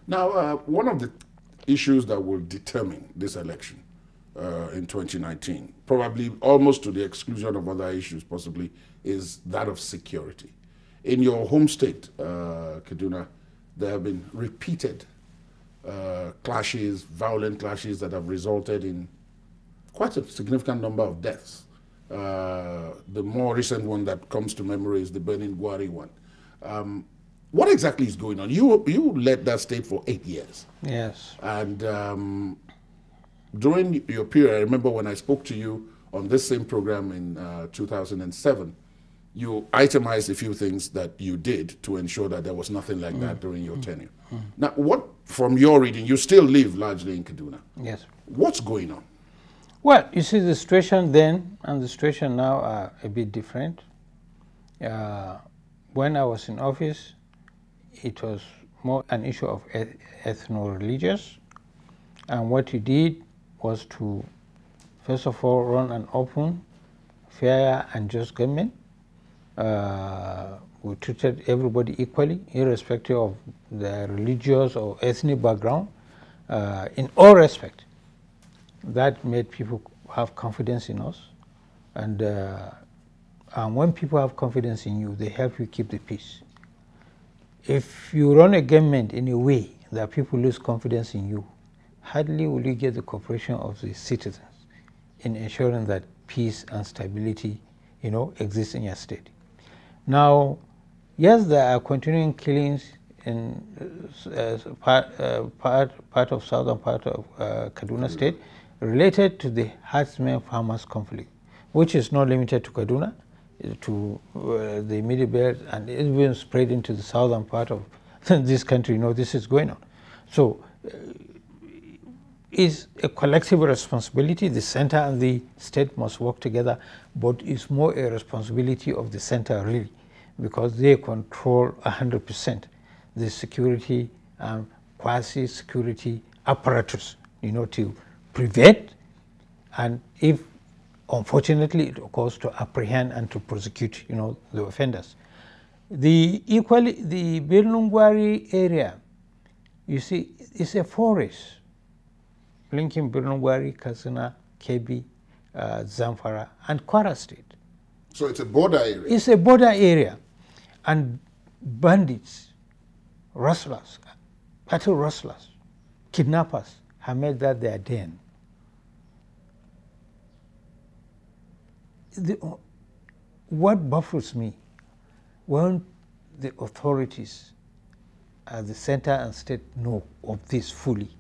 Now, one of the issues that will determine this election in 2019, probably almost to the exclusion of other issues possibly, is that of security. In your home state, Kaduna, there have been repeated clashes, violent clashes that have resulted in quite a significant number of deaths. The more recent one that comes to memory is the Benin Gwari one. What exactly is going on? You led that state for 8 years. Yes. And during your period, I remember when I spoke to you on this same program in 2007, you itemized a few things that you did to ensure that there was nothing like that during your tenure. Now, what, from your reading, you still live largely in Kaduna. Yes. What's going on? Well, you see, the situation then and the situation now are a bit different. When I was in office, it was more an issue of ethno-religious, and what we did was to, first of all, run an open, fair and just government. We treated everybody equally, irrespective of their religious or ethnic background, in all respect. That made people have confidence in us, and when people have confidence in you, they help you keep the peace. If you run a government in a way that people lose confidence in you, hardly will you get the cooperation of the citizens in ensuring that peace and stability, exist in your state. Now, yes, there are continuing killings in part of southern part of Kaduna State related to the herdsmen farmers conflict, which is not limited to Kaduna, to the middle belt, and it's been spread into the southern part of this country. This is going on. So it's a collective responsibility. The center and the state must work together, but it's more a responsibility of the center really, because they control 100% the security and quasi-security apparatus, to prevent, and if unfortunately it occurs, to apprehend and to prosecute, the offenders. The Birnungwari area, you see, is a forest linking Birnungwari, Katsina, Kebbi, Zamfara, and Kwara State. So it's a border area? It's a border area. And bandits, rustlers, cattle rustlers, kidnappers have made that their den. What baffles me, when the authorities at the center and state know of this fully,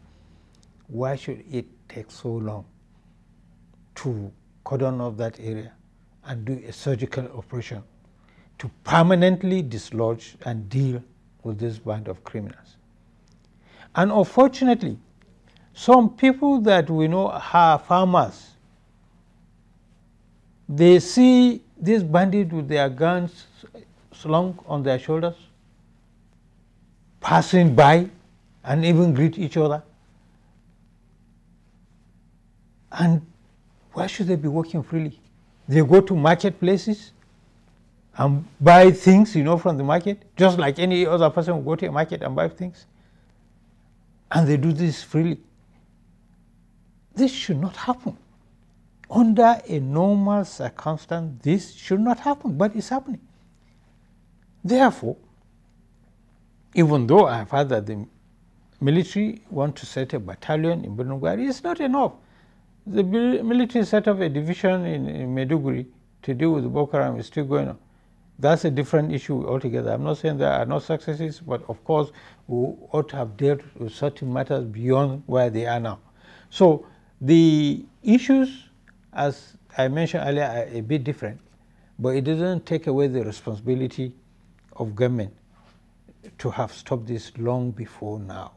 why should it take so long to cordon off that area and do a surgical operation to permanently dislodge and deal with this band of criminals? And unfortunately, some people that we know are farmers, they see these bandits with their guns slung on their shoulders, passing by and even greet each other. And why should they be walking freely? They go to marketplaces and buy things, from the market, just like any other person will go to a market and buy things. And they do this freely. This should not happen. Under a normal circumstance, this should not happen, but it's happening. Therefore, even though I have heard that the military want to set a battalion in Birnungwari, it's not enough. The military set up a division in Maiduguri to deal with the Boko Haram is still going on. That's a different issue altogether. I'm not saying there are no successes, but of course we ought to have dealt with certain matters beyond where they are now. So the issues, as I mentioned earlier, are a bit different, but it doesn't take away the responsibility of government to have stopped this long before now.